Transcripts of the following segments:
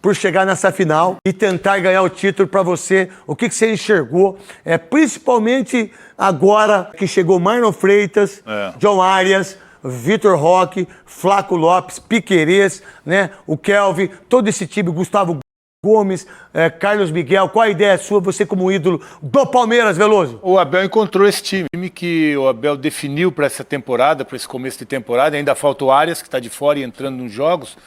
por chegar nessa final e tentar ganhar o título para você. O que você enxergou? Principalmente agora que chegou Marlon Freitas, John Arias, Vitor Roque, Flaco Lopes, Piquerez, né? O Kelvin, todo esse time, Gustavo Gomes, Carlos Miguel. Qual a ideia sua, você como ídolo do Palmeiras, Veloso? O Abel encontrou esse time que o Abel definiu para essa temporada, para esse começo de temporada. Ainda falta o Arias, que está de fora e entrando nos jogos.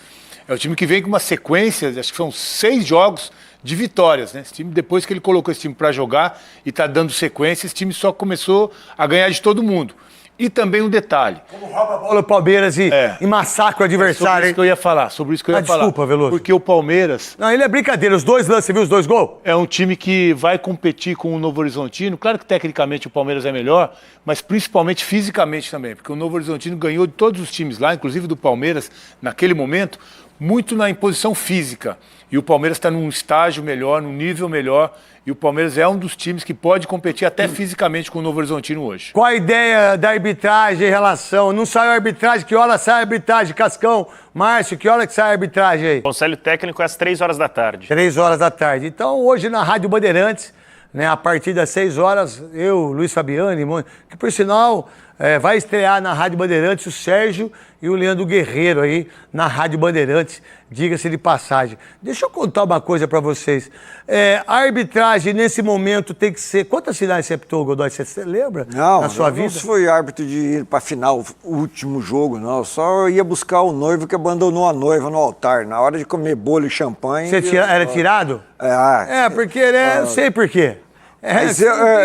É o time que vem com uma sequência, acho que são 6 jogos de vitórias, né? Esse time, depois que ele colocou esse time para jogar e está dando sequência, esse time só começou a ganhar de todo mundo. E também um detalhe. Como rouba a bola o Palmeiras e massacra o adversário. Sobre isso que eu ia falar, Desculpa, Veloso. Porque o Palmeiras... Não, ele é brincadeira, os dois lances, você viu os 2 gols? É um time que vai competir com o Novo Horizontino. Claro que tecnicamente o Palmeiras é melhor, mas principalmente fisicamente também. Porque o Novo Horizontino ganhou de todos os times lá, inclusive do Palmeiras, naquele momento, muito na imposição física. E o Palmeiras está num estágio melhor, num nível melhor. E o Palmeiras é um dos times que pode competir até fisicamente com o Novo Horizontino hoje. Qual a ideia da arbitragem em relação? Não saiu a arbitragem? Que hora sai a arbitragem? Cascão, Márcio, que hora que sai a arbitragem aí? Conselho técnico é às 3 horas da tarde. 3 horas da tarde. Então, hoje na Rádio Bandeirantes, né, a partir das 6 horas, eu, Luiz Fabiani, que por sinal vai estrear na Rádio Bandeirantes o Sérgio e o Leandro Guerreiro aí na Rádio Bandeirantes, diga-se de passagem. Deixa eu contar uma coisa pra vocês. A arbitragem nesse momento tem que ser... Quantas finais você apitou, Godoy? Você lembra? Não, na sua vida? Não fui árbitro de ir pra final, o último jogo, não. Eu só ia buscar o noivo que abandonou a noiva no altar. Na hora de comer bolo e champanhe... Você era tirado? Porque eu sei por quê.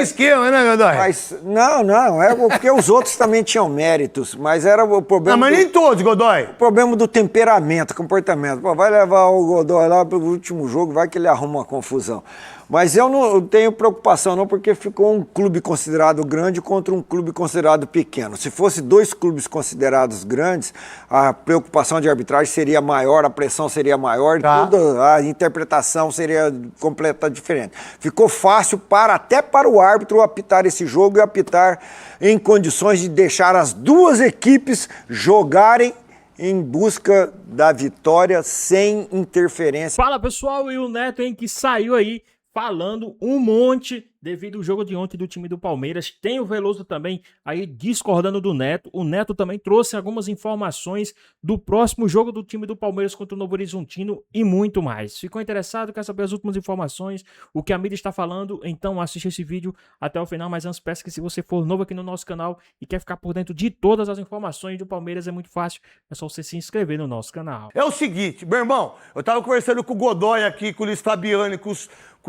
Esquema, né, Godoy? Não, porque os outros também tinham méritos, mas era o problema... Não, mas nem todos, Godoy. O problema do temperamento, comportamento. Pô, vai levar o Godoy lá pro último jogo, vai que ele arruma uma confusão. Mas eu não tenho preocupação não, porque ficou um clube considerado grande contra um clube considerado pequeno. Se fosse 2 clubes considerados grandes, a preocupação de arbitragem seria maior, a pressão seria maior, toda a interpretação seria completamente diferente. Ficou fácil até para o árbitro apitar esse jogo e apitar em condições de deixar as 2 equipes jogarem em busca da vitória sem interferência. Fala, pessoal, e o Neto, hein, que saiu aí falando um monte devido ao jogo de ontem do time do Palmeiras. Tem o Veloso também aí discordando do Neto. O Neto também trouxe algumas informações do próximo jogo do time do Palmeiras contra o Novo Horizontino e muito mais. Ficou interessado? Quer saber as últimas informações? O que a mídia está falando? Então assiste esse vídeo até o final. Mas antes, peço que se você for novo aqui no nosso canal e quer ficar por dentro de todas as informações do Palmeiras, é muito fácil. É só você se inscrever no nosso canal. É o seguinte, meu irmão, eu tava conversando com o Godoy aqui, com o Luiz Fabiani, com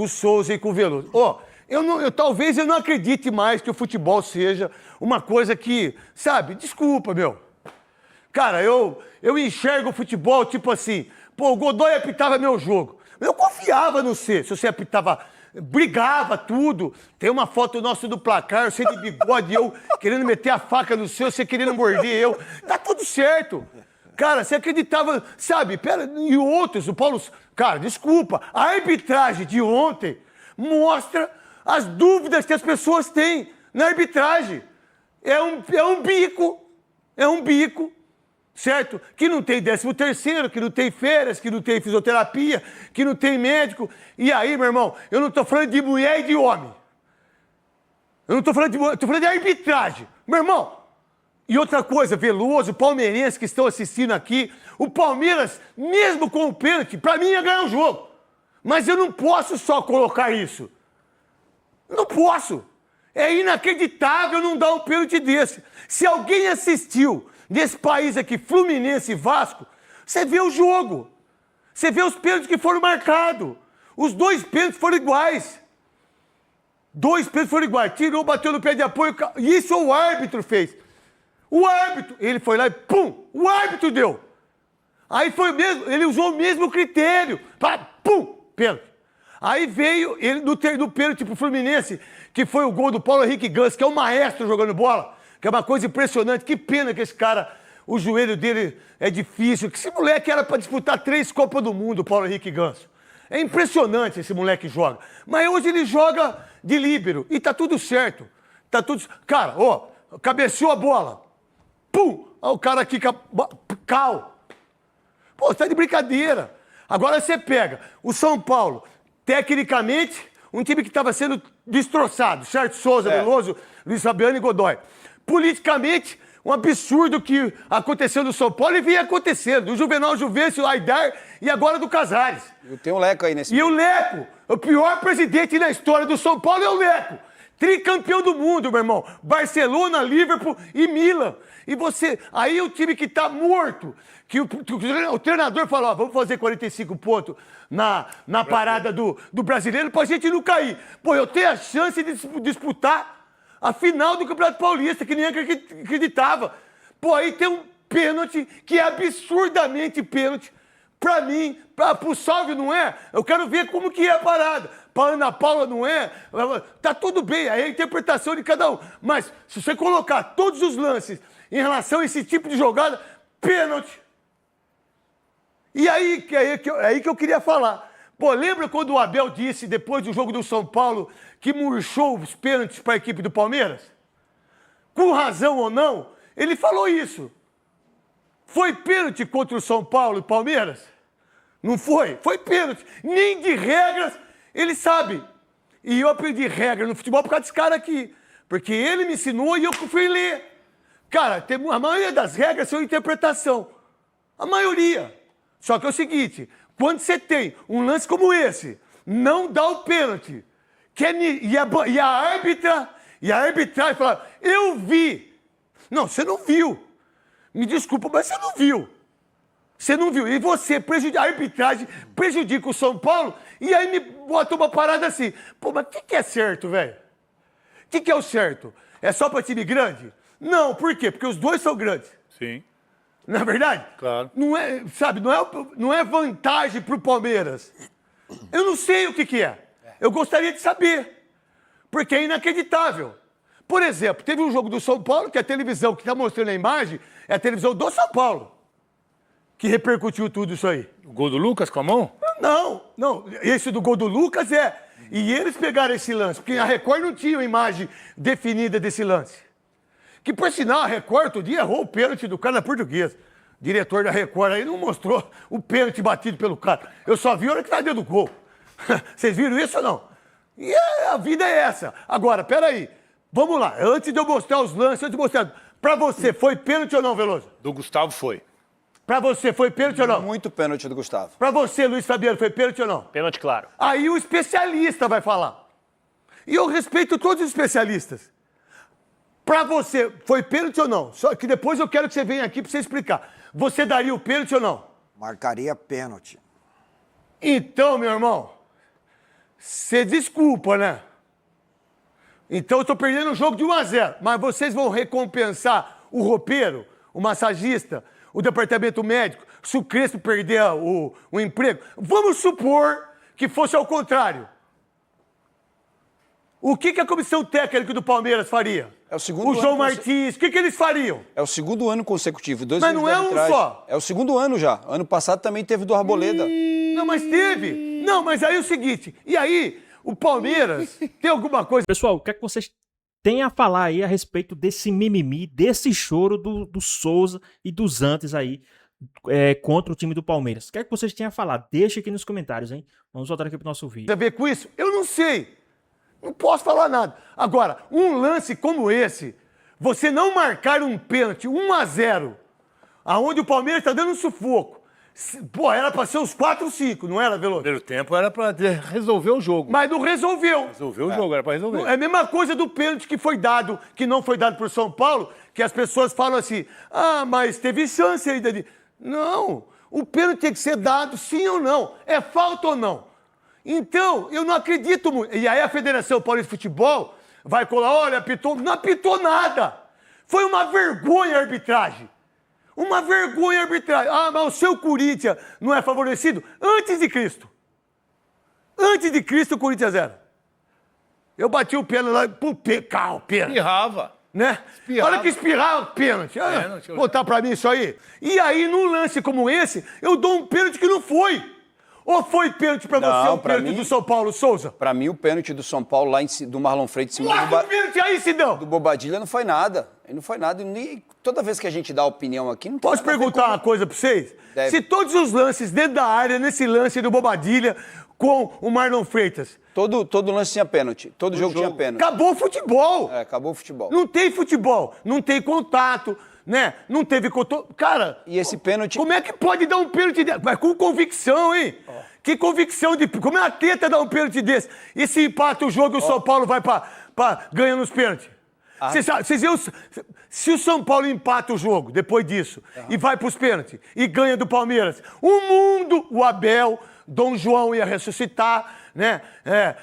o Souza e com o Veloso. Talvez eu não acredite mais que o futebol seja uma coisa que, sabe, desculpa, meu. Cara, eu enxergo o futebol tipo assim, o Godoy apitava meu jogo. Eu confiava no você, se você apitava, brigava tudo. Tem uma foto nossa do placar, você de bigode, eu querendo meter a faca no seu, você querendo morder eu. Tá tudo certo. Cara, você acreditava, sabe, e outros, o Paulo... Cara, desculpa, a arbitragem de ontem mostra as dúvidas que as pessoas têm na arbitragem. É um bico, certo? Que não tem 13º, que não tem férias, que não tem fisioterapia, que não tem médico. E aí, meu irmão, eu não tô falando de mulher e de homem. Eu não tô falando de mulher, eu tô falando de arbitragem. Meu irmão, e outra coisa, Veloso, palmeirense que estão assistindo aqui, o Palmeiras, mesmo com o pênalti, pra mim ia ganhar o jogo. Mas eu não posso só colocar isso. Não posso. É inacreditável não dar um pênalti desse. Se alguém assistiu nesse país aqui, Fluminense e Vasco, você vê o jogo. Você vê os pênaltis que foram marcados. Os 2 pênaltis foram iguais. 2 pênaltis foram iguais. Tirou, bateu no pé de apoio. Isso o árbitro fez. O árbitro, ele foi lá e pum, o árbitro deu. Aí foi mesmo, ele usou o mesmo critério. Pum, pênalti. Aí veio ele no pênalti pro Fluminense, que foi o gol do Paulo Henrique Ganso, que é um maestro jogando bola, que é uma coisa impressionante. Que pena que esse cara, o joelho dele é difícil, que esse moleque era para disputar 3 Copas do Mundo, o Paulo Henrique Ganso. É impressionante esse moleque joga. Mas hoje ele joga de líbero e tá tudo certo. Tá tudo... Cara, cabeceou a bola. Pum! Olha o cara aqui, cal. Pô, você tá de brincadeira. Agora você pega o São Paulo, tecnicamente, um time que estava sendo destroçado, certo? Souza, Veloso, Luiz Fabiano e Godoy. Politicamente, um absurdo que aconteceu no São Paulo e vinha acontecendo. Do Juvenal Juvencio, Aidar e agora do Casares. Tem um Leco aí nesse. E o Leco, o pior presidente na história do São Paulo é o Leco. Tricampeão do mundo, meu irmão. Barcelona, Liverpool e Milan. E você, aí o time que tá morto, que o treinador falou, ó, vamos fazer 45 pontos na parada do brasileiro pra gente não cair. Pô, eu tenho a chance de disputar a final do Campeonato Paulista, que ninguém acreditava. Pô, aí tem um pênalti que é absurdamente pênalti. Pra mim, pro Salve não é, eu quero ver como que é a parada. Pra Ana Paula não é, tá tudo bem, aí é a interpretação de cada um. Mas se você colocar todos os lances em relação a esse tipo de jogada, pênalti. E aí que eu queria falar. Pô, lembra quando o Abel disse, depois do jogo do São Paulo, que murchou os pênaltis para a equipe do Palmeiras? Com razão ou não, ele falou isso. Foi pênalti contra o São Paulo e Palmeiras? Não foi? Foi pênalti. Nem de regras ele sabe. E eu aprendi regra no futebol por causa desse cara aqui. Porque ele me ensinou e eu fui ler. Cara, a maioria das regras são interpretação. A maioria. Só que é o seguinte, quando você tem um lance como esse, não dá o pênalti. E a arbitragem fala, eu vi. Não, você não viu. Me desculpa, mas você não viu. Você não viu. E você, a arbitragem, prejudica o São Paulo e aí me bota uma parada assim. Pô, mas o que é certo, velho? O que é o certo? É só pra time grande? Não, por quê? Porque os dois são grandes. Sim. Não é verdade? Claro. Não é, sabe, não é vantagem pro Palmeiras. Eu não sei o que é. Eu gostaria de saber. Porque é inacreditável. Por exemplo, teve um jogo do São Paulo, que a televisão que está mostrando a imagem é a televisão do São Paulo, que repercutiu tudo isso aí. O gol do Lucas com a mão? Não. Esse do gol do Lucas é. E eles pegaram esse lance, porque a Record não tinha uma imagem definida desse lance. Que, por sinal, a Record outro dia errou o pênalti do cara na Portuguesa. O diretor da Record aí não mostrou o pênalti batido pelo cara. Eu só vi a hora que tá dentro do gol. Vocês viram isso ou não? E a vida é essa. Agora, peraí. Vamos lá. Antes de eu mostrar os lances, antes de mostrar... Pra você, foi pênalti ou não, Veloso? Do Gustavo foi. Pra você, foi pênalti ou não? Muito pênalti do Gustavo. Pra você, Luiz Fabiano, foi pênalti ou não? Pênalti claro. Aí o especialista vai falar. E eu respeito todos os especialistas. Pra você, foi pênalti ou não? Só que depois eu quero que você venha aqui pra você explicar. Você daria o pênalti ou não? Marcaria pênalti. Então, meu irmão, você desculpa, né? Então eu tô perdendo o jogo de 1-0. Mas vocês vão recompensar o roupeiro, o massagista, o departamento médico, se o Crespo perder o emprego. Vamos supor que fosse ao contrário. O que a comissão técnica do Palmeiras faria? É o segundo João ano Martins, o que eles fariam? É o segundo ano consecutivo. Mas não é um só. É o segundo ano já. Ano passado também teve do Arboleda. Não, mas teve. Não, mas aí é o seguinte. E aí, o Palmeiras tem alguma coisa... Pessoal, o que é que vocês têm a falar aí a respeito desse mimimi, desse choro do Souza e dos Antes aí contra o time do Palmeiras? O que é que vocês têm a falar? Deixa aqui nos comentários, hein? Vamos voltar aqui pro nosso vídeo. Tem a ver com isso? Eu não sei. Não posso falar nada. Agora, um lance como esse, você não marcar um pênalti 1-0, aonde o Palmeiras está dando um sufoco. Pô, era para ser uns 4 5, não era, Veloso? Primeiro tempo era pra resolver o jogo. Mas não resolveu. Resolveu o jogo, era pra resolver. É a mesma coisa do pênalti que foi dado, que não foi dado pro São Paulo, que as pessoas falam assim, mas teve chance ainda de... Não, o pênalti tem que ser dado sim ou não. É falta ou não? Então, eu não acredito muito. E aí a Federação Paulista de Futebol vai colar, olha, apitou. Não apitou nada. Foi uma vergonha a arbitragem. Uma vergonha a arbitragem. Mas o seu Corinthians não é favorecido? Antes de Cristo. Antes de Cristo, o Corinthians era. Eu bati o pênalti lá, pênalti. Espirrava. Né? Espirrava. Olha que espirrava pênalti. Botar pra mim isso aí. E aí, num lance como esse, eu dou um pênalti que não foi. Ou foi pênalti pra você, o pênalti do São Paulo, Souza? Pra mim, o pênalti do São Paulo lá do Marlon Freire em cima Mostra o pênalti aí, Sidão. do Bobadilha não foi nada. Ele não foi nada. Toda vez que a gente dá opinião aqui, não tem Posso nada a ver perguntar com- uma coisa pra vocês? Deve. Se todos os lances dentro da área, nesse lance do Bobadilha com o Marlon Freitas, Todo lance tinha pênalti. Todo jogo tinha pênalti. acabou o futebol. É, acabou o futebol. Não tem futebol, não tem contato, né? Não teve contato. Cara, E esse pênalti... como é que pode dar um pênalti desse? Mas com convicção, hein? Que convicção de. Como é uma teta dar um pênalti desse? E se empata o jogo e o São Paulo vai pra ganha nos pênaltis? Vocês viram, se o São Paulo empata o jogo depois disso e vai pros pênaltis e ganha do Palmeiras, o mundo, o Abel, Dom João ia ressuscitar, né?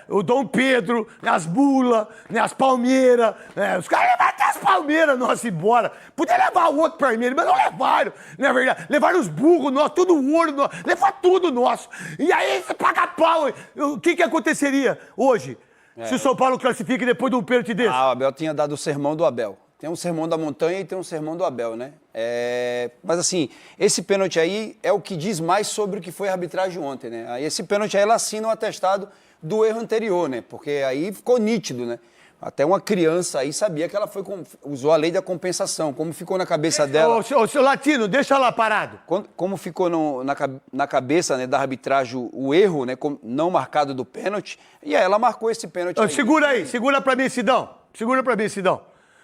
O Dom Pedro, as bulas, né? As palmeiras, né? Os caras levaram até as palmeiras, nossa, embora. Podia levar o outro palmeiro, mas não levaram, não é verdade? Levaram os burros nossos, tudo o ouro nosso, levaram tudo nosso. E aí você paga pau. O que aconteceria hoje? Se o São Paulo classifica depois de um pênalti desse? o Abel tinha dado o sermão do Abel. Tem um sermão da montanha e tem um sermão do Abel, né? Mas assim, esse pênalti aí é o que diz mais sobre o que foi a arbitragem ontem, né? Aí esse pênalti aí ela assina o atestado do erro anterior, né? Porque aí ficou nítido, né? Até uma criança aí sabia que ela usou a lei da compensação. Como ficou na cabeça dela... Ô, seu Latino, deixa lá parado. Como ficou na cabeça, né, da arbitragem o erro, né, não marcado do pênalti, e aí ela marcou esse pênalti. Aí. Segura aí, segura pra mim, Sidão. Segura pra mim, Sidão.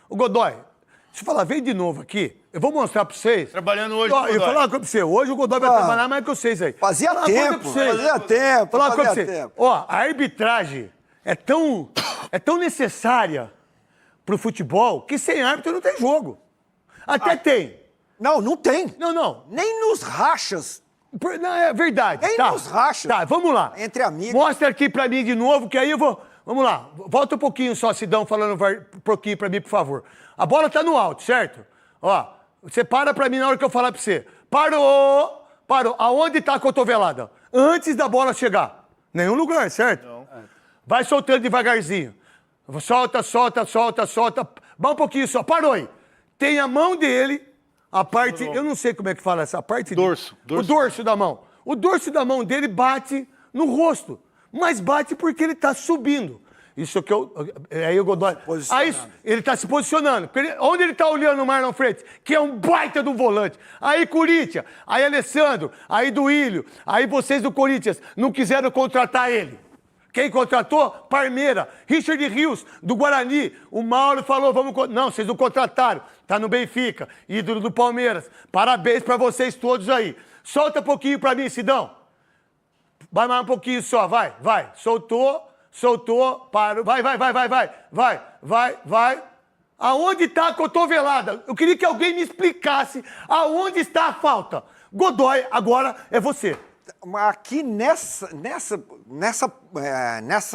Ô, Godoy, deixa eu falar, vem de novo aqui. Eu vou mostrar pra vocês. Trabalhando hoje, Ó, eu Godoy. vou falar uma coisa pra você. Hoje o Godoy vai trabalhar mais que vocês aí. Fazia Falar uma coisa tempo, pra vocês. fazia tempo, Falar uma coisa pra fazia vocês. tempo. Ó, a arbitragem é tão necessária pro futebol que sem árbitro não tem jogo. Até tem. Não tem. Não. Nem nos rachas. Não, é verdade. Nem tá. nos rachas. Tá, vamos lá. Entre amigos. Mostra aqui pra mim de novo, que aí eu vou... Vamos lá. Volta um pouquinho só, Sidão, falando um pouquinho pra mim, por favor. A bola tá no alto, certo? Ó, você para pra mim na hora que eu falar pra você. Parou. Aonde tá a cotovelada? Antes da bola chegar. Nenhum lugar, certo? Não. Vai soltando devagarzinho. Solta. Vai um pouquinho só. Parou aí. Tem a mão dele, a parte... Eu não sei como é que fala essa parte. Dorso. O dorso da mão. O dorso da mão dele bate no rosto. Mas bate porque ele tá subindo. Isso que eu... Aí o Godoy... Aí ele tá se posicionando. Onde ele tá olhando o Marlon Freitas? Que é um baita do volante. Aí Corinthians, aí Alessandro, aí Duílio, aí vocês do Corinthians não quiseram contratar ele. Quem contratou? Parmeira. Richard Rios, do Guarani. O Mauro falou, Não, vocês não contrataram. Tá no Benfica, ídolo do Palmeiras. Parabéns pra vocês todos aí. Solta um pouquinho pra mim, Sidão. Vai mais um pouquinho só, vai. Soltou, parou. Vai. Aonde tá a cotovelada? Eu queria que alguém me explicasse aonde está a falta. Godoy, agora é você. Aqui nessa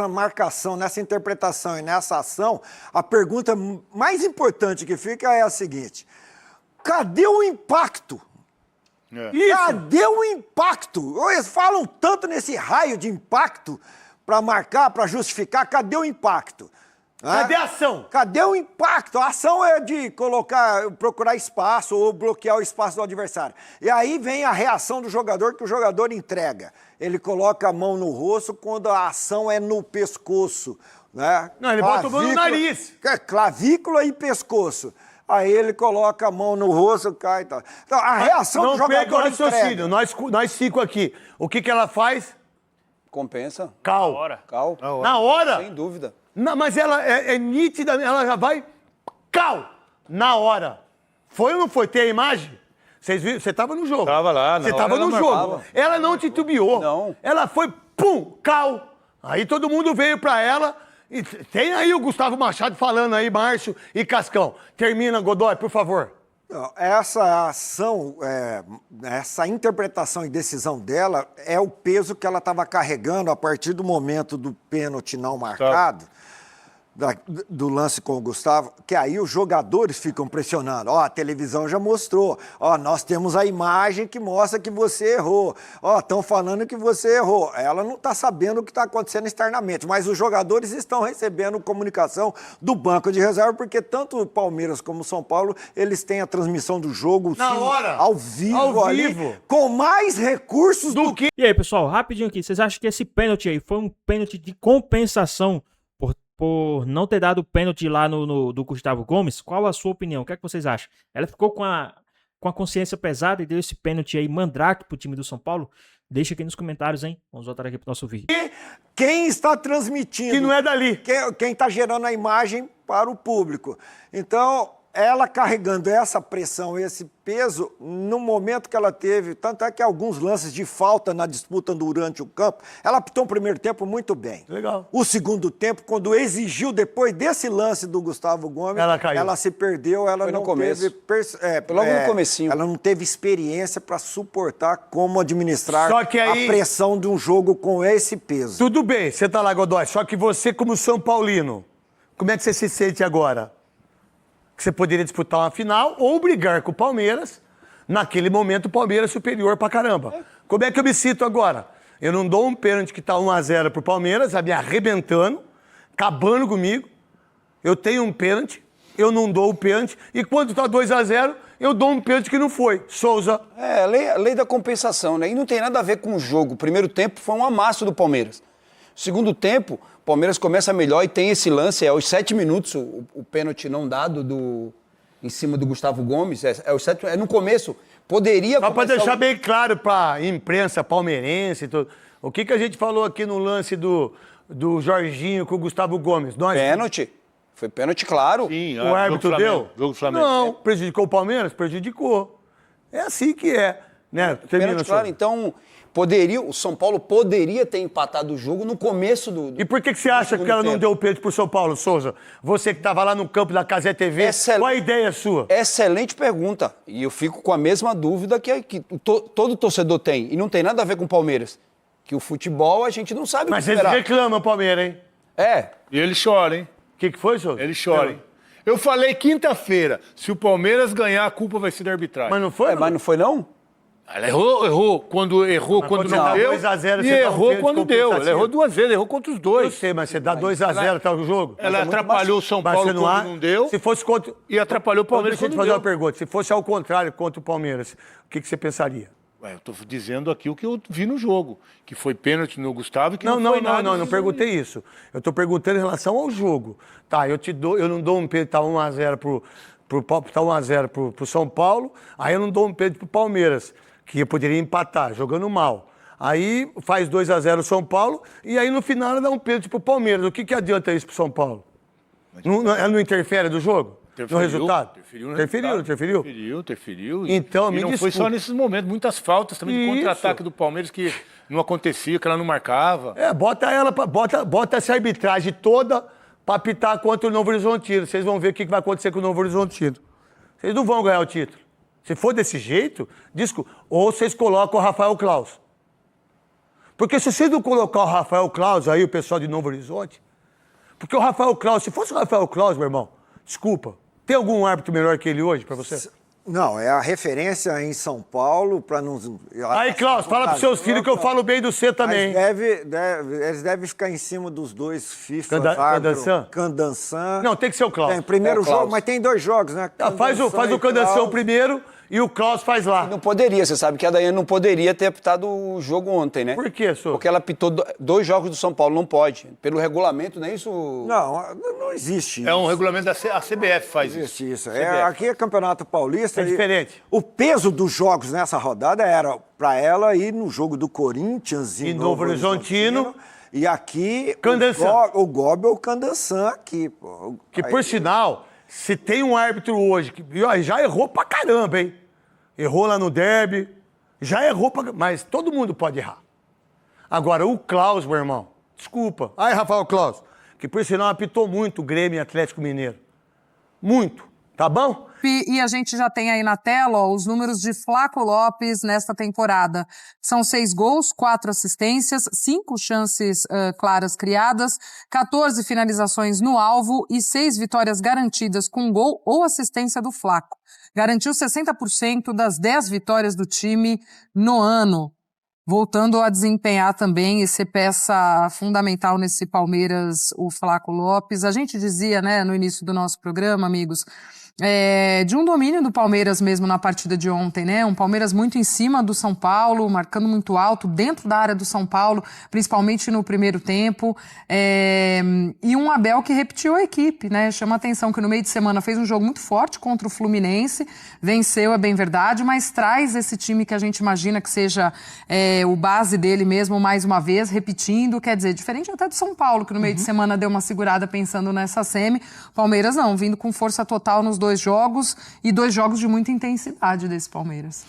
marcação, nessa interpretação e nessa ação, a pergunta mais importante que fica é a seguinte: cadê o impacto? Cadê o impacto? Eles falam tanto nesse raio de impacto para marcar, para justificar, cadê o impacto? Cadê a ação? Cadê o impacto? A ação é de procurar espaço ou bloquear o espaço do adversário. E aí vem a reação do jogador, que o jogador entrega. Ele coloca a mão no rosto quando a ação é no pescoço. Né? Não, ele bota a mão no nariz. Clavícula e pescoço. Aí ele coloca a mão no rosto, cai e tal. Então, a reação do jogador pega o raciocínio. entrega. Nós cinco aqui. O que ela faz? Compensa. Cal. Cal. Na hora? Sem dúvida. Não, mas ela é nítida, ela já vai... Cal! Na hora. Foi ou não foi? Tem a imagem? Vocês viram? Você tava no jogo. Tava lá, Você na tava hora no ela jogo. marcava. Ela não titubeou. Não. Ela foi, pum, cal. Aí todo mundo veio pra ela. E tem aí o Gustavo Machado falando aí, Márcio e Cascão. Termina, Godoy, por favor. Essa ação, essa interpretação e decisão dela é o peso que ela estava carregando a partir do momento do pênalti não marcado, do lance com o Gustavo, que aí os jogadores ficam pressionando. Ó, a televisão já mostrou. Ó, nós temos a imagem que mostra que você errou. Ó, estão falando que você errou. Ela não está sabendo o que está acontecendo externamente, mas os jogadores estão recebendo comunicação do banco de reserva, porque tanto o Palmeiras como o São Paulo, eles têm a transmissão do jogo Na hora. ao vivo, Ao ali, vivo. com mais recursos do que... E aí, pessoal, rapidinho aqui, vocês acham que esse pênalti aí foi um pênalti de compensação por por não ter dado pênalti lá do Gustavo Gomes. Qual a sua opinião? O que é que vocês acham? Ela ficou com a consciência pesada e deu esse pênalti aí mandrake pro time do São Paulo? Deixa aqui nos comentários, hein? Vamos voltar aqui pro nosso vídeo. Quem está transmitindo? Que não é dali. Quem está gerando a imagem para o público. Então, ela carregando essa pressão, esse peso, no momento que ela teve, tanto é que alguns lances de falta na disputa durante o campo, ela apitou o primeiro tempo muito bem. Legal. O segundo tempo, quando exigiu, depois desse lance do Gustavo Gomes, Ela caiu. ela se perdeu, ela Foi no não começo. teve... Logo no comecinho. Ela não teve experiência para suportar como administrar Só que aí- a pressão de um jogo com esse peso. Tudo bem, você tá lá, Godoy. Só que você, como São Paulino, como é que você se sente agora? Que você poderia disputar uma final ou brigar com o Palmeiras. Naquele momento, o Palmeiras superior pra caramba. Como é que eu me sinto agora? Eu não dou um pênalti que tá 1-0 pro Palmeiras, me arrebentando, acabando comigo. Eu tenho um pênalti, eu não dou o pênalti. E quando tá 2-0, eu dou um pênalti que não foi. Souza. É, a lei da compensação, né? E não tem nada a ver com o jogo. O primeiro tempo foi um amasso do Palmeiras. O segundo tempo, o Palmeiras começa melhor e tem esse lance, aos 7 minutos, o pênalti não dado em cima do Gustavo Gomes, no começo, poderia... Só pra começar deixar bem claro pra imprensa palmeirense e tudo. O que a gente falou aqui no lance do Jorginho com o Gustavo Gomes? Nós, Pênalti. Foi pênalti, claro. Sim, o árbitro deu? Jogo do Flamengo. Não, prejudicou o Palmeiras? Prejudicou. É assim que é. Né? Termina, Pênalti, claro. Souza. Então, o São Paulo poderia ter empatado o jogo no começo do E por que você acha que ela não deu o pênalti pro São Paulo, Souza? Você que estava lá no campo da Cazé TV, Excelente. qual a ideia sua? Excelente pergunta. E eu fico com a mesma dúvida que todo torcedor tem. E não tem nada a ver com o Palmeiras. Que o futebol a gente não sabe Mas o que eles esperar. reclamam, Palmeiras, hein? É. E ele chora, hein? O que foi, Souza? Ele chora, hein? Eu falei quinta-feira, se o Palmeiras ganhar, a culpa vai ser da arbitragem. Mas não foi? Mas não foi, não? Ela errou quando quando não você dá deu, 2 a 0, e você dá um errou pênalti quando deu. Ela compensativo. errou 2 vezes, errou contra os Eu dois. sei, mas você dá 2-0, tá o jogo? Ela atrapalhou o São Mas Paulo você quando há- não deu Se fosse contra... e atrapalhou o Palmeiras Deixa eu te quando fazer deu. uma pergunta. Se fosse ao contrário contra o Palmeiras, o que você pensaria? Ué, eu tô dizendo aqui o que eu vi no jogo, que foi pênalti no Gustavo e que Não, não foi nada. não perguntei isso. Eu tô perguntando em relação ao jogo. Tá, eu não dou um pênalti, tá 1-0 pro São Paulo, aí eu não dou um pênalti pro Palmeiras, que eu poderia empatar, jogando mal. Aí faz 2-0 o São Paulo, e aí no final ela dá um pênalti pro Palmeiras. O que adianta isso pro São Paulo? Ela não interfere do jogo? No resultado? Interferiu no Interferiu, resultado. interferiu? Interferiu. Então, e me não foi desculpe. só nesses momentos, muitas faltas também de Isso. contra-ataque do Palmeiras que não acontecia, que ela não marcava. Bota essa arbitragem toda pra apitar contra o Novo Horizontino. Vocês vão ver o que vai acontecer com o Novo Horizontino. Vocês não vão ganhar o título. Se for desse jeito, ou vocês colocam o Rafael Claus. Porque se vocês não colocar o Rafael Claus aí, o pessoal de Novo Horizonte, porque o Rafael Claus, se fosse o Rafael Claus, meu irmão, desculpa, tem algum árbitro melhor que ele hoje pra você? Não, é a referência em São Paulo para não... Aí, Claus, fala pros seus filhos que eu falo bem do você também. Mas hein? eles devem ficar em cima dos dois FIFA, Candansan? Candansan. Não, tem que ser o Claus. Tem, primeiro É o Klaus. jogo, mas tem 2 jogos, né? Faz o Candansan e Candanção Klaus. primeiro e o Klaus faz lá. Não poderia, você sabe que a Daiane não poderia ter apitado o jogo ontem, né? Por quê, senhor? Porque ela apitou 2 jogos do São Paulo, não pode. Pelo regulamento, não é isso? Não existe isso. É um regulamento da a CBF faz Não isso. existe isso. CBF. Aqui é Campeonato Paulista. É diferente. O peso dos jogos nessa rodada era para ela ir no jogo do Corinthians E Novo Horizontino. E aqui Candansan. o Gobi é o Candansan aqui, pô. Que, por sinal, se tem um árbitro hoje que já errou pra caramba, hein? Errou lá no derby, já errou pra... Mas todo mundo pode errar. Agora, o Klaus, meu irmão, desculpa. Ai, Rafael Klaus, que por sinal apitou muito o Grêmio e Atlético Mineiro. Muito, tá bom? E a gente já tem aí na tela ó, os números de Flaco Lopes nesta temporada. São 6 gols, 4 assistências, 5 chances claras criadas, 14 finalizações no alvo e 6 vitórias garantidas com gol ou assistência do Flaco. Garantiu 60% das 10 vitórias do time no ano. Voltando a desempenhar também e ser peça fundamental nesse Palmeiras, o Flaco Lopes. A gente dizia, né, no início do nosso programa, amigos, de um domínio do Palmeiras mesmo na partida de ontem, né? Um Palmeiras muito em cima do São Paulo, marcando muito alto dentro da área do São Paulo, principalmente no primeiro tempo. E um Abel que repetiu a equipe, né? Chama a atenção que no meio de semana fez um jogo muito forte contra o Fluminense, venceu, é bem verdade, mas traz esse time que a gente imagina que seja o base dele mesmo, mais uma vez, repetindo, quer dizer, diferente até do São Paulo, que no meio de semana deu uma segurada pensando nessa semi. Palmeiras não, vindo com força total nos 2 jogos e 2 jogos de muita intensidade desse Palmeiras.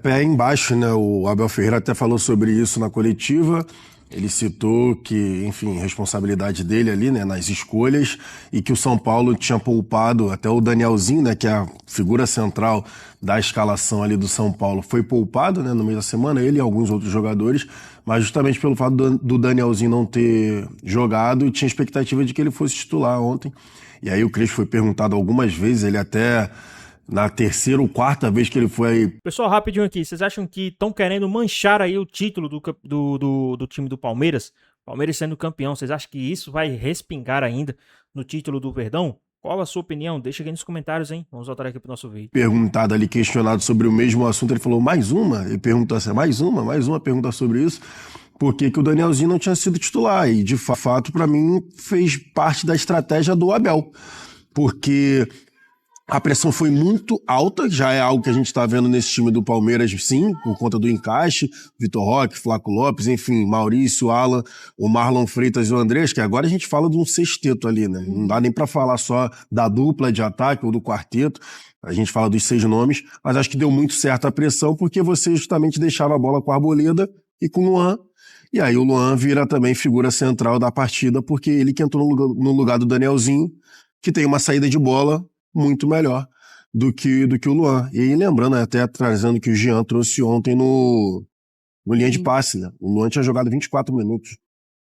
Pé embaixo, né? O Abel Ferreira até falou sobre isso na coletiva. Ele citou que, enfim, responsabilidade dele ali, né, nas escolhas, e que o São Paulo tinha poupado até o Danielzinho, né, que é a figura central da escalação ali do São Paulo, foi poupado, né, no meio da semana, ele e alguns outros jogadores, mas justamente pelo fato do Danielzinho não ter jogado, tinha expectativa de que ele fosse titular ontem. E aí o Crespo foi perguntado algumas vezes, ele até na 3ª ou 4ª vez que ele foi aí. Pessoal, rapidinho aqui, vocês acham que estão querendo manchar aí o título do time do Palmeiras? Palmeiras sendo campeão, vocês acham que isso vai respingar ainda no título do Verdão? Qual a sua opinião? Deixa aqui nos comentários, hein? Vamos voltar aqui pro nosso vídeo. Perguntado ali, questionado sobre o mesmo assunto, ele falou, mais uma? Ele perguntou assim, mais uma pergunta sobre isso. Por que o Danielzinho não tinha sido titular? E, de fato, para mim, fez parte da estratégia do Abel. Porque a pressão foi muito alta, já é algo que a gente está vendo nesse time do Palmeiras, sim, por conta do encaixe, Vitor Roque, Flaco Lopes, enfim, Maurício, Alan, o Marlon Freitas e o Andrés, que agora a gente fala de um sexteto ali, né? Não dá nem para falar só da dupla de ataque ou do quarteto, a gente fala dos 6 nomes, mas acho que deu muito certo a pressão, porque você justamente deixava a bola com a Arboleda e com o Luan, e aí o Luan vira também figura central da partida, porque ele que entrou no lugar do Danielzinho, que tem uma saída de bola muito melhor do que o Luan. E aí, lembrando, até trazendo que o Jean trouxe ontem no linha de passe, né? O Luan tinha jogado 24 minutos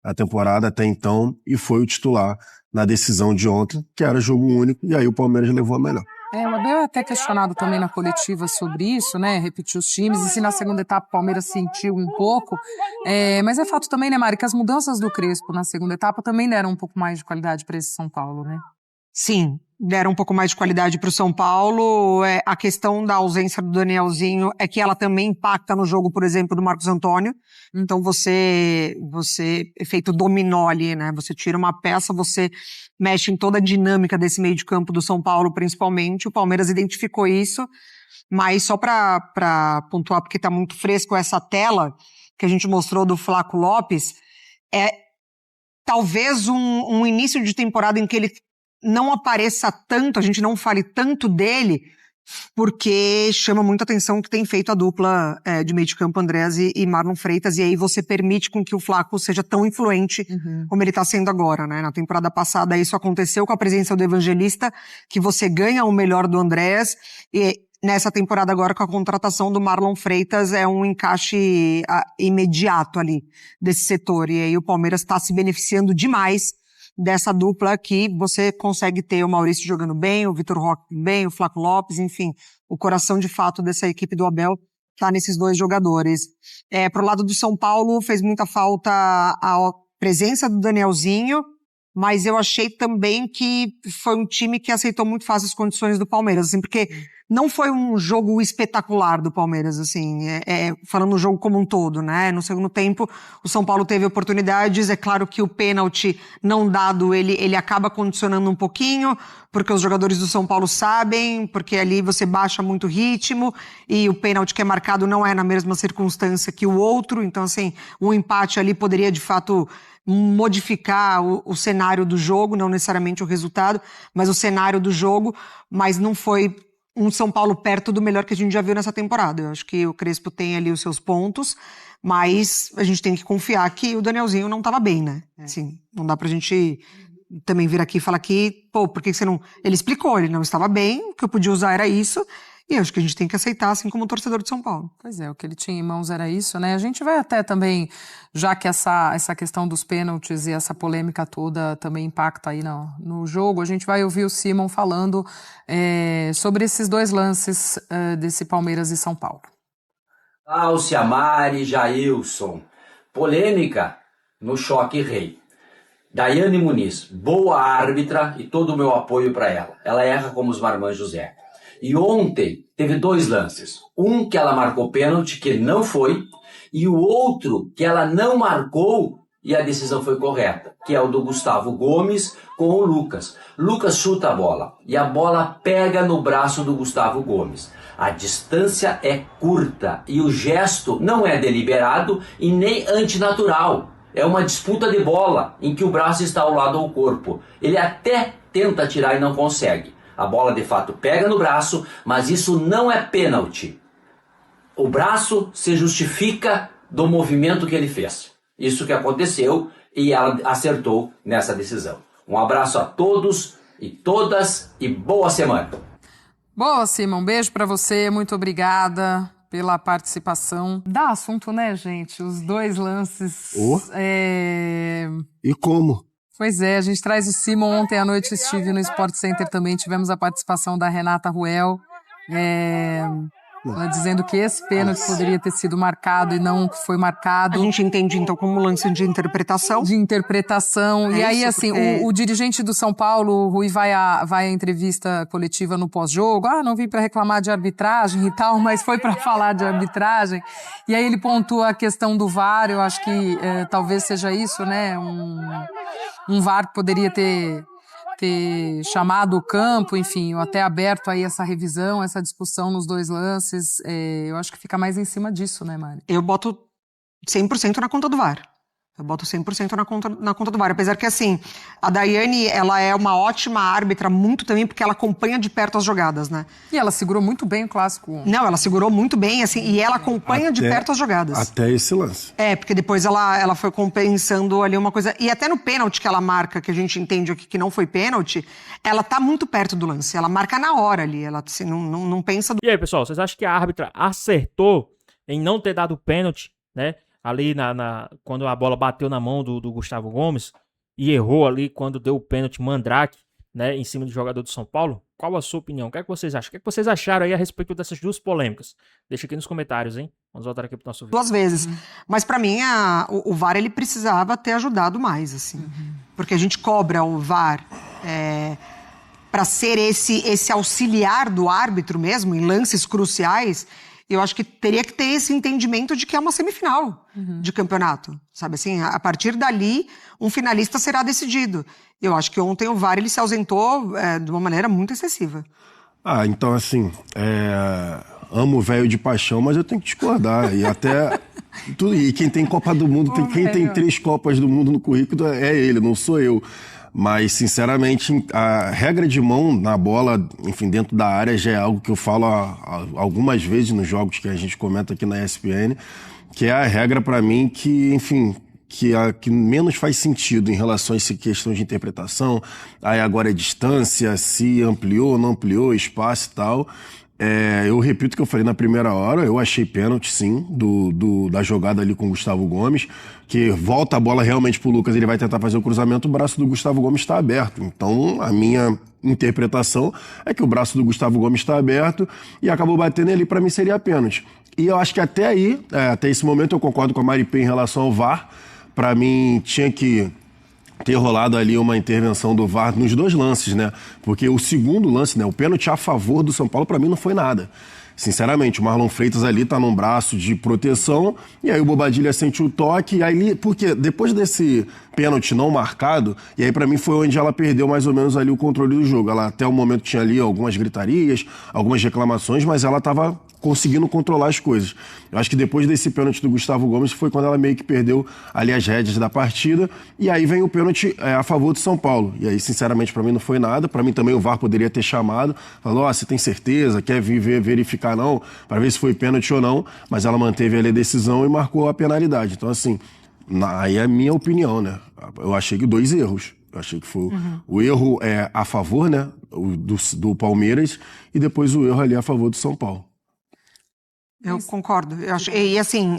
na temporada até então e foi o titular na decisão de ontem, que era jogo único, e aí o Palmeiras levou a melhor. O Abel é até questionado também na coletiva sobre isso, né? Repetir os times, e se na segunda etapa o Palmeiras sentiu um pouco. Mas é fato também, né, Mari, que as mudanças do Crespo na segunda etapa também deram um pouco mais de qualidade para esse São Paulo, né? Sim, deram um pouco mais de qualidade para o São Paulo. A questão da ausência do Danielzinho é que ela também impacta no jogo, por exemplo, do Marcos Antônio. Então você efeito dominó ali, né? Você tira uma peça, você mexe em toda a dinâmica desse meio de campo do São Paulo, principalmente. O Palmeiras identificou isso, mas só para pontuar, porque está muito fresco essa tela que a gente mostrou do Flaco Lopes, é talvez um início de temporada em que ele não apareça tanto, a gente não fale tanto dele, porque chama muita atenção que tem feito a dupla de meio de campo Andrés e Marlon Freitas, e aí você permite com que o Flaco seja tão influente como ele está sendo agora, né? Na temporada passada isso aconteceu com a presença do Evangelista, que você ganha o melhor do Andrés, e nessa temporada agora com a contratação do Marlon Freitas é um encaixe imediato ali desse setor, e aí o Palmeiras está se beneficiando demais dessa dupla que você consegue ter o Maurício jogando bem, o Vitor Roque bem, o Flaco Lopes, enfim, o coração de fato dessa equipe do Abel tá nesses 2 jogadores. Pro lado do São Paulo fez muita falta a presença do Danielzinho, mas eu achei também que foi um time que aceitou muito fácil as condições do Palmeiras, assim, porque não foi um jogo espetacular do Palmeiras, assim, falando no jogo como um todo, né? No segundo tempo, o São Paulo teve oportunidades, é claro que o pênalti não dado, ele acaba condicionando um pouquinho, porque os jogadores do São Paulo sabem, porque ali você baixa muito o ritmo, e o pênalti que é marcado não é na mesma circunstância que o outro, então, assim, um empate ali poderia, de fato, modificar o cenário do jogo, não necessariamente o resultado, mas o cenário do jogo, mas não foi um São Paulo perto do melhor que a gente já viu nessa temporada. Eu acho que o Crespo tem ali os seus pontos, mas a gente tem que confiar que o Danielzinho não estava bem, né? Assim, não dá pra gente também vir aqui e falar que, por que você não... Ele explicou, ele não estava bem, o que eu podia usar era isso, e acho que a gente tem que aceitar, assim como torcedor de São Paulo. Pois é, o que ele tinha em mãos era isso, né? A gente vai até também, já que essa questão dos pênaltis e essa polêmica toda também impacta aí no jogo, a gente vai ouvir o Simon falando sobre esses 2 lances desse Palmeiras e São Paulo. Alciamar e Jailson. Polêmica no choque rei. Daiane Muniz, boa árbitra e todo o meu apoio para ela. Ela erra como os marmanjos erram. E ontem teve 2 lances. Um que ela marcou pênalti, que não foi, e o outro que ela não marcou e a decisão foi correta, que é o do Gustavo Gomes com o Lucas. Lucas chuta a bola e a bola pega no braço do Gustavo Gomes. A distância é curta e o gesto não é deliberado e nem antinatural. É uma disputa de bola em que o braço está ao lado do corpo. Ele até tenta tirar e não consegue. A bola de fato pega no braço, mas isso não é pênalti. O braço se justifica do movimento que ele fez. Isso que aconteceu e ela acertou nessa decisão. Um abraço a todos e todas e boa semana. Boa, Simão. Um beijo pra você. Muito obrigada pela participação. Dá assunto, né, gente? Os 2 lances. E como? Pois é, a gente traz o Simão. Ontem à noite estive no Sport Center também. Tivemos a participação da Renata Ruel. Ela dizendo que esse pênalti poderia ter sido marcado e não foi marcado. A gente entende, então, como lance de interpretação. De interpretação. E aí, assim, o dirigente do São Paulo, o Rui, vai à entrevista coletiva no pós-jogo. Não vim para reclamar de arbitragem e tal, mas foi para falar de arbitragem. E aí ele pontua a questão do VAR. Eu acho que talvez seja isso, né? Um VAR que poderia ter chamado o campo, enfim, ou até aberto aí essa revisão, essa discussão nos 2 lances. Eu acho que fica mais em cima disso, né, Mari? Eu boto 100% na conta do VAR. Eu boto 100% na conta do VAR. Apesar que, assim, a Daiane, ela é uma ótima árbitra, muito também, porque ela acompanha de perto as jogadas, né? E ela segurou muito bem o clássico. Não, ela segurou muito bem, assim, e ela acompanha de perto as jogadas. Até esse lance. Porque depois ela foi compensando ali uma coisa. E até no pênalti que ela marca, que a gente entende aqui que não foi pênalti, ela tá muito perto do lance. Ela marca na hora ali, ela assim, não pensa... E aí, pessoal, vocês acham que a árbitra acertou em não ter dado pênalti, né? Ali quando a bola bateu na mão do Gustavo Gomes e errou ali quando deu o pênalti Mandrake, né, em cima do jogador do São Paulo? Qual a sua opinião? O que é que vocês acham? O que é que vocês acharam aí a respeito dessas 2 polêmicas? Deixa aqui nos comentários, hein? Vamos voltar aqui pro nosso vídeo. 2 vezes. Mas pra mim, o VAR, ele precisava ter ajudado mais, assim. Porque a gente cobra o VAR pra ser esse auxiliar do árbitro mesmo, em lances cruciais. Eu acho que teria que ter esse entendimento de que é uma semifinal de campeonato, sabe assim? A partir dali, um finalista será decidido. Eu acho que ontem o VAR ele se ausentou de uma maneira muito excessiva. Então assim, amo o velho de paixão, mas eu tenho que discordar. E até e quem tem Copa do Mundo, quem tem 3 Copas do Mundo no currículo é ele, não sou eu. Mas, sinceramente, a regra de mão na bola, enfim, dentro da área já é algo que eu falo algumas vezes nos jogos que a gente comenta aqui na ESPN, que é a regra para mim que, enfim, que menos faz sentido em relação a essa questão de interpretação. Aí agora é distância, se ampliou, não ampliou, espaço e tal. Eu repito o que eu falei na primeira hora, eu achei pênalti, sim, da jogada ali com o Gustavo Gomes, que volta a bola realmente pro Lucas, ele vai tentar fazer o cruzamento, o braço do Gustavo Gomes está aberto. Então, a minha interpretação é que o braço do Gustavo Gomes está aberto e acabou batendo ali, para mim seria pênalti. E eu acho que até aí, até esse momento, eu concordo com a Mari P em relação ao VAR. Para mim, tinha que ter rolado ali uma intervenção do VAR nos 2 lances, né? Porque o segundo lance, né, o pênalti a favor do São Paulo, para mim não foi nada. Sinceramente, o Marlon Freitas ali tá num braço de proteção, e aí o Bobadilha sente o toque, e aí, porque depois desse pênalti não marcado, e aí pra mim foi onde ela perdeu mais ou menos ali o controle do jogo. Ela até o momento tinha ali algumas gritarias, algumas reclamações, mas ela tava conseguindo controlar as coisas. Eu acho que depois desse pênalti do Gustavo Gomes foi quando ela meio que perdeu ali as rédeas da partida, e aí vem o pênalti a favor do São Paulo. E aí, sinceramente, pra mim não foi nada. Pra mim também o VAR poderia ter chamado, falou, você tem certeza, quer vir verificar não, para ver se foi pênalti ou não, mas ela manteve ali a decisão e marcou a penalidade. Então, assim, aí é a minha opinião, né? Eu achei que 2 erros. Eu achei que foi o erro a favor, né, do Palmeiras, e depois o erro ali a favor do São Paulo. Eu concordo. Eu acho, e assim,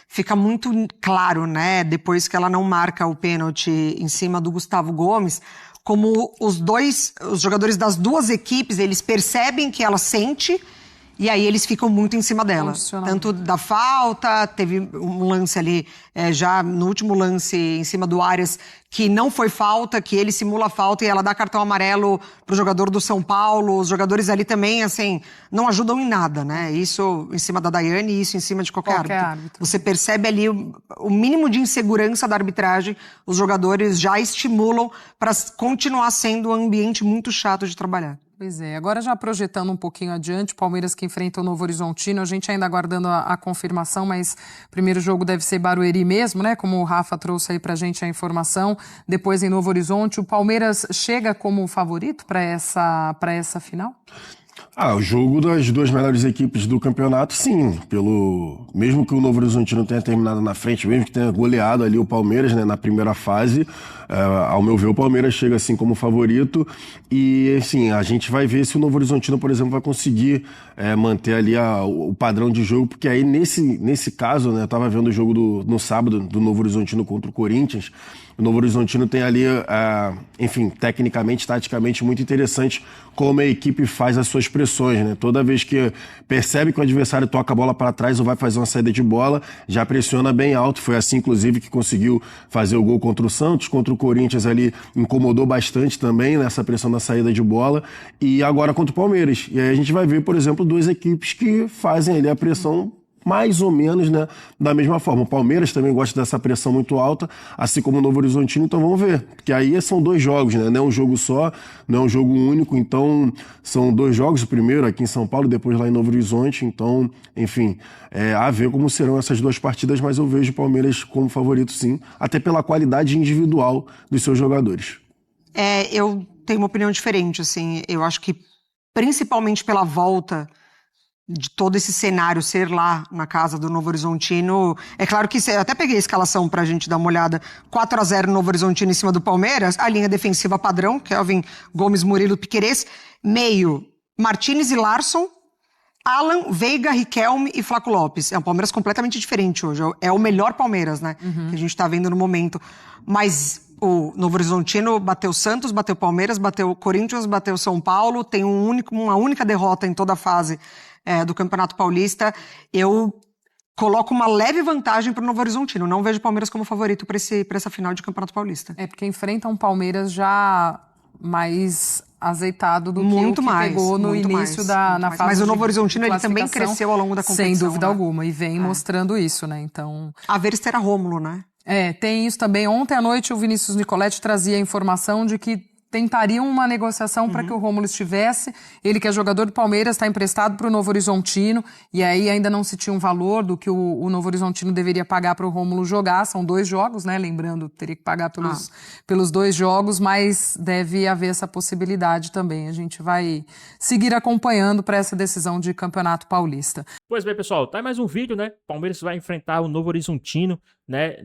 fica muito claro, né, depois que ela não marca o pênalti em cima do Gustavo Gomes, como os jogadores das 2 equipes, eles percebem que ela sente E aí eles ficam muito em cima dela. Condicionamento. Tanto da falta, teve um lance ali, já no último lance em cima do Arias, que não foi falta, que ele simula a falta e ela dá cartão amarelo pro jogador do São Paulo. Os jogadores ali também, assim, não ajudam em nada, né? Isso em cima da Daiane e isso em cima de qualquer árbitro. Você percebe ali o mínimo de insegurança da arbitragem, os jogadores já estimulam para continuar sendo um ambiente muito chato de trabalhar. Pois é, agora já projetando um pouquinho adiante, Palmeiras que enfrenta o Novo Horizontino, a gente ainda aguardando a confirmação, mas o primeiro jogo deve ser Barueri mesmo, né? Como o Rafa trouxe aí pra gente a informação. Depois em Novo Horizonte, o Palmeiras chega como favorito para essa final? O jogo das duas melhores equipes do campeonato, sim. Mesmo que o Novo Horizontino tenha terminado na frente, mesmo que tenha goleado ali o Palmeiras, né, na primeira fase, ao meu ver, o Palmeiras chega assim como favorito. E, assim, a gente vai ver se o Novo Horizontino, por exemplo, vai conseguir manter ali o padrão de jogo, porque aí, nesse caso, né, eu tava vendo o jogo no sábado do Novo Horizontino contra o Corinthians. O Novo Horizontino tem ali, enfim, tecnicamente, taticamente, muito interessante como a equipe faz as suas pressões, né? Toda vez que percebe que o adversário toca a bola para trás ou vai fazer uma saída de bola, já pressiona bem alto. Foi assim, inclusive, que conseguiu fazer o gol contra o Santos, contra o Corinthians ali, incomodou bastante também nessa pressão da saída de bola. E agora contra o Palmeiras. E aí a gente vai ver, por exemplo, duas equipes que fazem ali a pressão mais ou menos, né, da mesma forma. O Palmeiras também gosta dessa pressão muito alta, assim como o Novo Horizontino, então vamos ver. Porque aí são dois jogos, né? Não é um jogo só, não é um jogo único, então são dois jogos, o primeiro aqui em São Paulo, depois lá em Novo Horizonte, então, enfim, a ver como serão essas duas partidas, mas eu vejo o Palmeiras como favorito sim, até pela qualidade individual dos seus jogadores. Eu tenho uma opinião diferente, assim, eu acho que principalmente pela volta de todo esse cenário ser lá na casa do Novo Horizontino. É claro que eu até peguei a escalação pra gente dar uma olhada. 4-0 Novo Horizontino em cima do Palmeiras, a linha defensiva padrão, Kelvin, Gomes, Murilo, Piquerez, meio, Martínez e Larson, Alan, Veiga, Riquelme e Flaco Lopes. É um Palmeiras completamente diferente hoje, é o melhor Palmeiras, né, que a gente tá vendo no momento. Mas o Novo Horizontino bateu Santos, bateu Palmeiras, bateu Corinthians, bateu São Paulo, tem uma única derrota em toda a fase do Campeonato Paulista. Eu coloco uma leve vantagem para o Novo Horizontino. Não vejo o Palmeiras como favorito para essa final de Campeonato Paulista. Porque enfrenta um Palmeiras já mais azeitado do muito que o que pegou no início na fase. Mas o Novo Horizontino ele também classificação, cresceu ao longo da competição. sem dúvida né? alguma, e vem mostrando isso, né? Então, a ver se era Rômulo, né? Tem isso também. Ontem à noite o Vinícius Nicoletti trazia a informação de que tentariam uma negociação para que o Rômulo estivesse. Ele, que é jogador do Palmeiras, está emprestado para o Novo Horizontino, e aí ainda não se tinha um valor do que o Novo Horizontino deveria pagar para o Rômulo jogar. São 2 jogos, né? Lembrando, teria que pagar pelos 2 jogos, mas deve haver essa possibilidade também. A gente vai seguir acompanhando para essa decisão de Campeonato Paulista. Pois bem, pessoal, tá aí mais um vídeo, né? Palmeiras vai enfrentar o Novo Horizontino, né?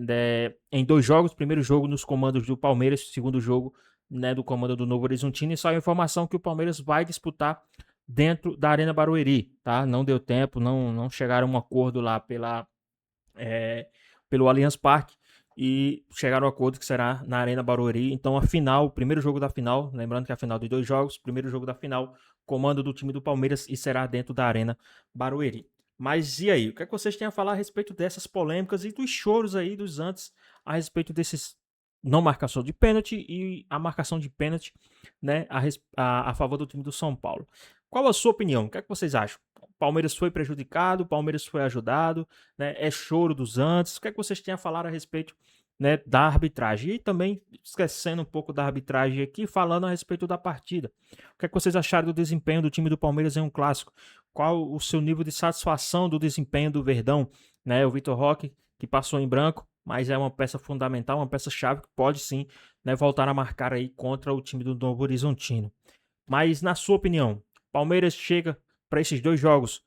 Em 2 jogos. Primeiro jogo nos comandos do Palmeiras, segundo jogo, né, do comando do Novo Horizontino. E só a informação que o Palmeiras vai disputar dentro da Arena Barueri, tá? Não deu tempo, não chegaram a um acordo lá pelo Allianz Parque, e chegaram a um acordo que será na Arena Barueri. Então a final, o primeiro jogo da final, lembrando que a final de 2 jogos, primeiro jogo da final, comando do time do Palmeiras, e será dentro da Arena Barueri. Mas e aí, o que é que vocês têm a falar a respeito dessas polêmicas e dos choros aí dos antes a respeito desses não marcação de pênalti e a marcação de pênalti, né, a favor do time do São Paulo? Qual a sua opinião? O que é que vocês acham? O Palmeiras foi prejudicado, o Palmeiras foi ajudado, né? É choro dos antes? O que é que vocês têm a falar a respeito, né, da arbitragem? E também, esquecendo um pouco da arbitragem aqui, falando a respeito da partida. O que é que vocês acharam do desempenho do time do Palmeiras em um clássico? Qual o seu nível de satisfação do desempenho do Verdão? Né? O Vitor Roque, que passou em branco, mas é uma peça fundamental, uma peça-chave que pode sim, né, voltar a marcar aí contra o time do Novo Horizontino. Mas, na sua opinião, Palmeiras chega para esses 2 jogos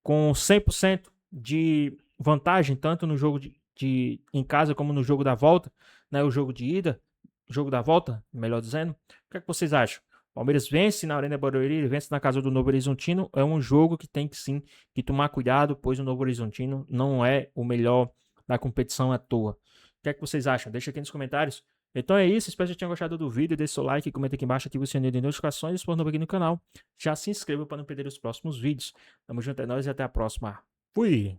com 100% de vantagem, tanto no jogo em casa como no jogo da volta, né, o jogo de ida, jogo da volta, melhor dizendo. O que é que vocês acham? Palmeiras vence na Arena Barueri, vence na casa do Novo Horizontino. É um jogo que tem que sim que tomar cuidado, pois o Novo Horizontino não é o melhor da competição à toa. O que é que vocês acham? Deixa aqui nos comentários. Então é isso, espero que tenham gostado do vídeo, deixe seu like, comenta aqui embaixo, ative o sininho de notificações, se for novo aqui no canal, já se inscreva para não perder os próximos vídeos. Tamo junto, é nóis e até a próxima. Fui!